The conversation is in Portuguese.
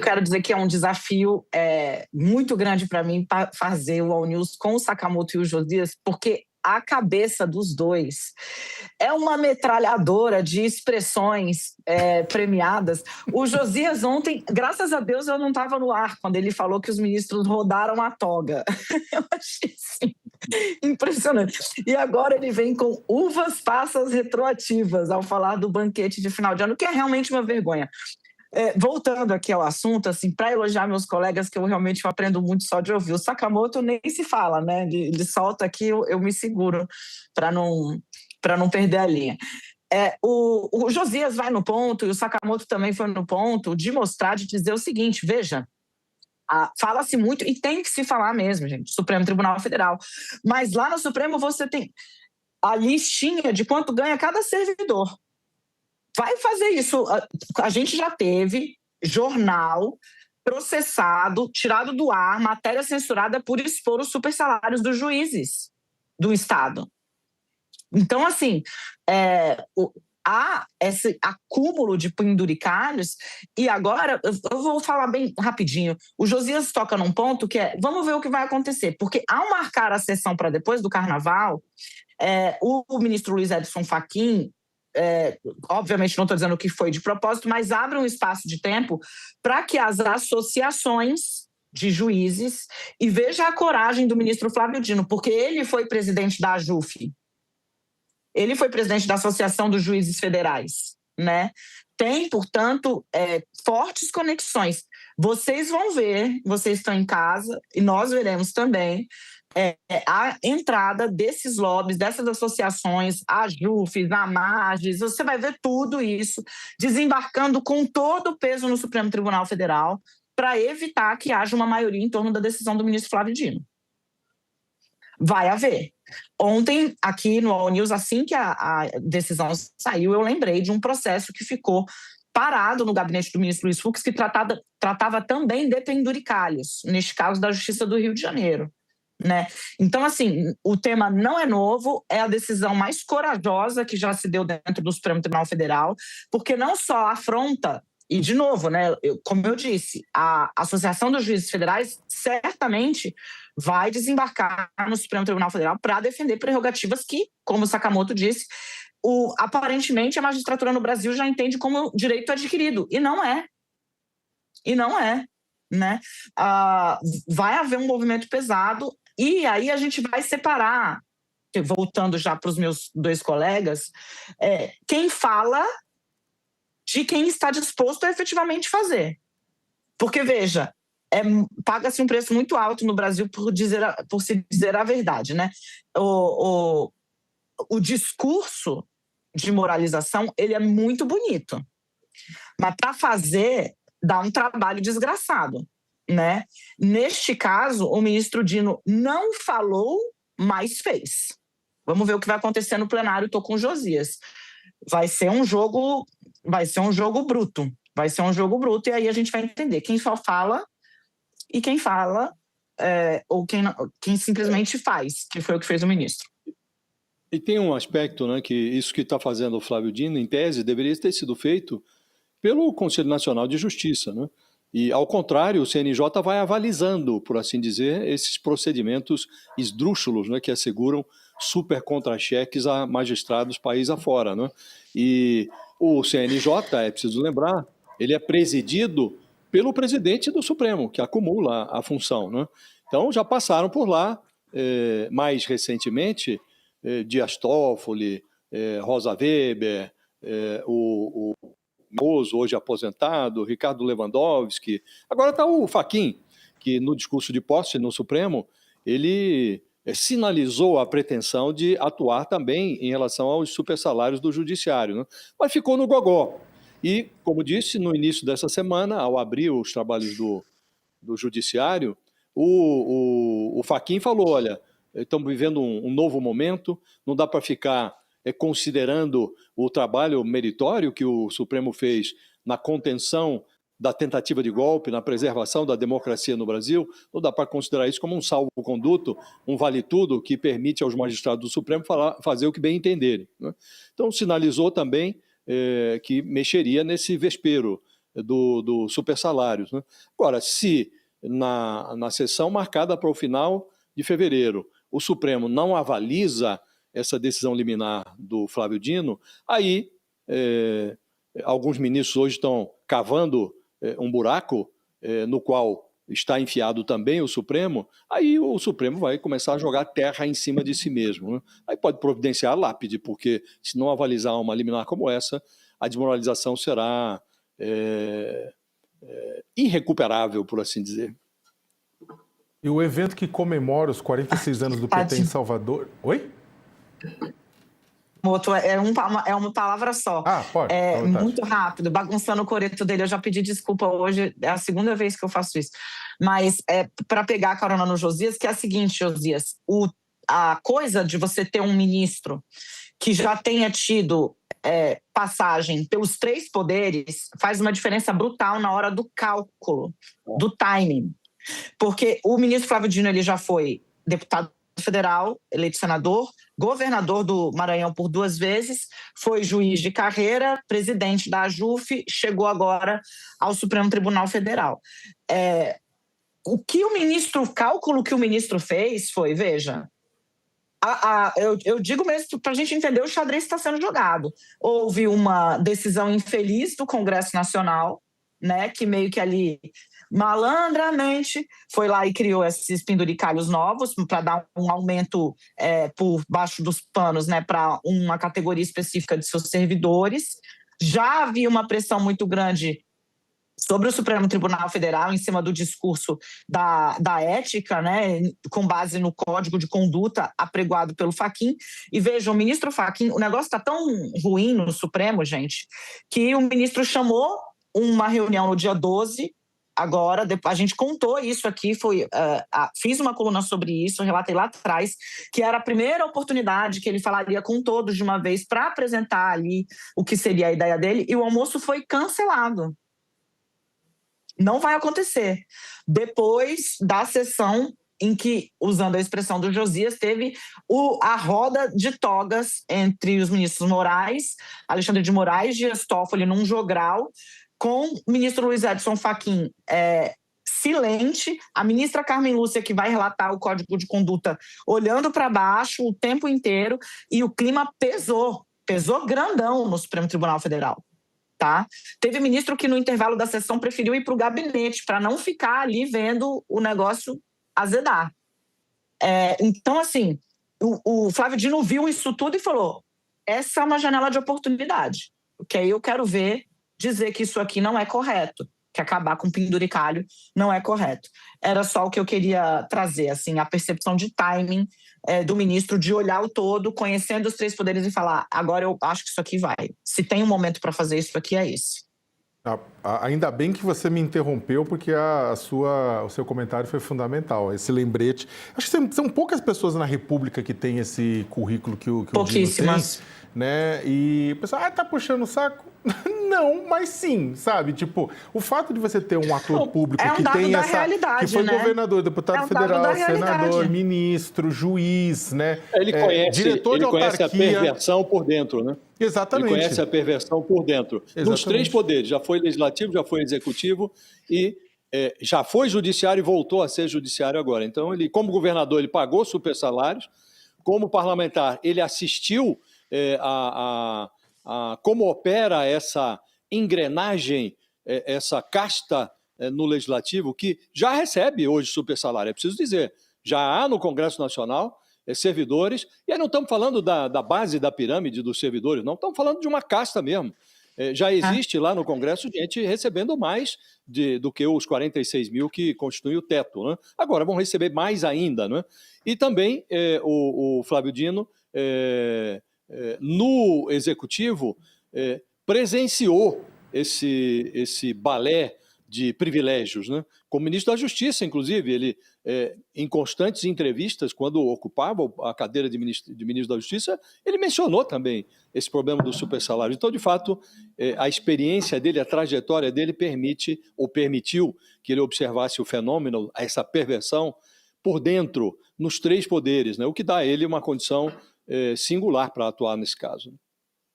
quero dizer que é um desafio muito grande para mim fazer o All News com o Sakamoto e o Josias, porque a cabeça dos dois é uma metralhadora de expressões premiadas. O Josias ontem, graças a Deus, eu não estava no ar quando ele falou que os ministros rodaram a toga. Eu achei assim, impressionante. E agora ele vem com uvas passas retroativas ao falar do banquete de final de ano, que é realmente uma vergonha. Voltando aqui ao assunto, assim, para elogiar meus colegas, que eu realmente aprendo muito só de ouvir. O Sakamoto nem se fala, né? Ele solta aqui, eu me seguro para não perder a linha. O Josias vai no ponto, e o Sakamoto também foi no ponto, de mostrar, de dizer o seguinte: veja, fala-se muito, e tem que se falar mesmo, gente, Supremo Tribunal Federal. Mas lá no Supremo você tem a listinha de quanto ganha cada servidor. Vai fazer isso. A gente já teve jornal processado, tirado do ar, matéria censurada por expor os supersalários dos juízes do Estado. Então, assim, há esse acúmulo de penduricalhos. E agora, eu vou falar bem rapidinho, o Josias toca num ponto que vamos ver o que vai acontecer, porque ao marcar a sessão para depois do Carnaval, o ministro Luiz Edson Fachin, obviamente não estou dizendo que foi de propósito, mas abre um espaço de tempo para que as associações de juízes, e veja a coragem do ministro Flávio Dino, porque ele foi presidente da AJUF, ele foi presidente da Associação dos Juízes Federais, né? Tem, portanto, fortes conexões. Vocês vão ver, vocês estão em casa, e nós veremos também, a entrada desses lobbies, dessas associações, a AJUF, a MAGES, você vai ver tudo isso desembarcando com todo o peso no Supremo Tribunal Federal para evitar que haja uma maioria em torno da decisão do ministro Flávio Dino. Vai haver. Ontem, aqui no All News, assim que a decisão saiu, eu lembrei de um processo que ficou parado no gabinete do ministro Luiz Fux, que tratava também de penduricalhos, neste caso da Justiça do Rio de Janeiro. Né? Então, assim, o tema não é novo, é a decisão mais corajosa que já se deu dentro do Supremo Tribunal Federal, porque não só afronta, e de novo, né, como eu disse, a Associação dos Juízes Federais certamente vai desembarcar no Supremo Tribunal Federal para defender prerrogativas que, como o Sakamoto disse, aparentemente a magistratura no Brasil já entende como direito adquirido, e não é. E não é. Né? Vai haver um movimento pesado. E aí a gente vai separar, voltando já para os meus dois colegas, quem fala de quem está disposto a efetivamente fazer. Porque, veja, paga-se um preço muito alto no Brasil por se dizer a verdade. Né? O discurso de moralização, ele é muito bonito. Mas para fazer, dá um trabalho desgraçado. Né? Neste caso, o ministro Dino não falou, mas fez. Vamos ver o que vai acontecer no plenário. Estou com o Josias. Vai ser um jogo bruto. Vai ser um jogo bruto, e aí a gente vai entender quem só fala e quem fala, ou quem simplesmente faz, que foi o que fez o ministro. E tem um aspecto, né, que isso que está fazendo o Flávio Dino, em tese, deveria ter sido feito pelo Conselho Nacional de Justiça, né? E, ao contrário, o CNJ vai avalizando, por assim dizer, esses procedimentos esdrúxulos, né, que asseguram super contra-cheques a magistrados país afora. Né? E o CNJ, é preciso lembrar, ele é presidido pelo presidente do Supremo, que acumula a função. Né? Então, já passaram por lá, mais recentemente, Dias Toffoli, Rosa Weber, o Bozo, hoje aposentado, Ricardo Lewandowski. Agora está o Fachin, que no discurso de posse no Supremo, ele sinalizou a pretensão de atuar também em relação aos supersalários do judiciário, né? Mas ficou no gogó. E, como disse, no início dessa semana, ao abrir os trabalhos do judiciário, o Fachin falou, olha, estamos vivendo um novo momento, não dá para ficar considerando o trabalho meritório que o Supremo fez na contenção da tentativa de golpe, na preservação da democracia no Brasil, não dá para considerar isso como um salvo-conduto, um vale-tudo que permite aos magistrados do Supremo fazer o que bem entenderem. Né? Então, sinalizou também que mexeria nesse vespeiro do supersalários, né? Agora, se na sessão marcada para o final de fevereiro o Supremo não avaliza essa decisão liminar do Flávio Dino, aí alguns ministros hoje estão cavando um buraco no qual está enfiado também o Supremo, aí o Supremo vai começar a jogar terra em cima de si mesmo, né? Aí pode providenciar a lápide, porque se não avalizar uma liminar como essa, a desmoralização será irrecuperável, por assim dizer. E o evento que comemora os 46 anos do PT em Salvador... Oi? É uma palavra só. Pode. Muito rápido, bagunçando o coreto dele. Eu já pedi desculpa hoje, é a segunda vez que eu faço isso. Mas para pegar a carona no Josias, que é a seguinte, Josias, a coisa de você ter um ministro que já tenha tido passagem pelos 3 poderes faz uma diferença brutal na hora do cálculo, do timing. Porque o ministro Flávio Dino ele já foi deputado federal, eleito senador, governador do Maranhão por 2 vezes, foi juiz de carreira, presidente da AJUF, chegou agora ao Supremo Tribunal Federal. O cálculo que o ministro fez foi, veja, eu digo mesmo para a gente entender o xadrez que está sendo jogado. Houve uma decisão infeliz do Congresso Nacional, né, que meio que ali malandramente foi lá e criou esses penduricalhos novos para dar um aumento por baixo dos panos, né, para uma categoria específica de seus servidores. Já havia uma pressão muito grande sobre o Supremo Tribunal Federal em cima do discurso da ética, né, com base no Código de Conduta apregoado pelo Fachin. E vejam, o ministro Fachin, o negócio está tão ruim no Supremo, gente, que o ministro chamou uma reunião no dia 12, agora, a gente contou isso aqui, fiz uma coluna sobre isso, relatei lá atrás, que era a primeira oportunidade que ele falaria com todos de uma vez para apresentar ali o que seria a ideia dele, e o almoço foi cancelado. Não vai acontecer. Depois da sessão em que, usando a expressão do Josias, teve a roda de togas entre os ministros Moraes, Alexandre de Moraes, Dias Toffoli, num jogral, com o ministro Luiz Edson Fachin silente, a ministra Carmen Lúcia, que vai relatar o Código de Conduta, olhando para baixo o tempo inteiro, e o clima pesou grandão no Supremo Tribunal Federal. Tá? Teve ministro que no intervalo da sessão preferiu ir para o gabinete para não ficar ali vendo o negócio azedar. Então, assim, o Flávio Dino viu isso tudo e falou: essa é uma janela de oportunidade, porque aí eu quero dizer que isso aqui não é correto, que acabar com o penduricalho não é correto. Era só o que eu queria trazer, assim, a percepção de timing do ministro, de olhar o todo, conhecendo os 3 poderes e falar: agora eu acho que isso aqui vai. Se tem um momento para fazer isso aqui, é esse. Ainda bem que você me interrompeu, porque o seu comentário foi fundamental, esse lembrete. Acho que são poucas pessoas na República que têm esse currículo que o pouquíssimas. Dino tem, né? E o pessoal, tá puxando o saco? Não, mas sim, sabe? Tipo, o fato de você ter um ator público que tem realidade, que foi né? governador, deputado federal, senador, ministro, juiz, né? Ele diretor de autarquia. Conhece a perversão por dentro, né? Exatamente. Ele conhece a perversão por dentro. Exatamente. Nos 3 poderes, já foi legislativo, já foi executivo e já foi judiciário e voltou a ser judiciário agora. Então, ele, como governador, ele pagou super salários, como parlamentar, ele assistiu a como opera essa engrenagem, essa casta no Legislativo, que já recebe hoje super salário. É preciso dizer, já há no Congresso Nacional servidores, e aí não estamos falando da base da pirâmide dos servidores, não, estamos falando de uma casta mesmo. Já existe lá no Congresso gente recebendo mais do que os 46 mil que constituem o teto, né? Agora vão receber mais ainda, né? E também o Flávio Dino, no Executivo, presenciou esse balé de privilégios, né? Como ministro da Justiça, inclusive, ele, em constantes entrevistas, quando ocupava a cadeira de ministro da Justiça, ele mencionou também esse problema do supersalário. Então, de fato, a experiência dele, a trajetória dele permitiu que ele observasse o fenômeno, essa perversão, por dentro, nos 3 poderes, né? O que dá a ele uma condição singular para atuar nesse caso.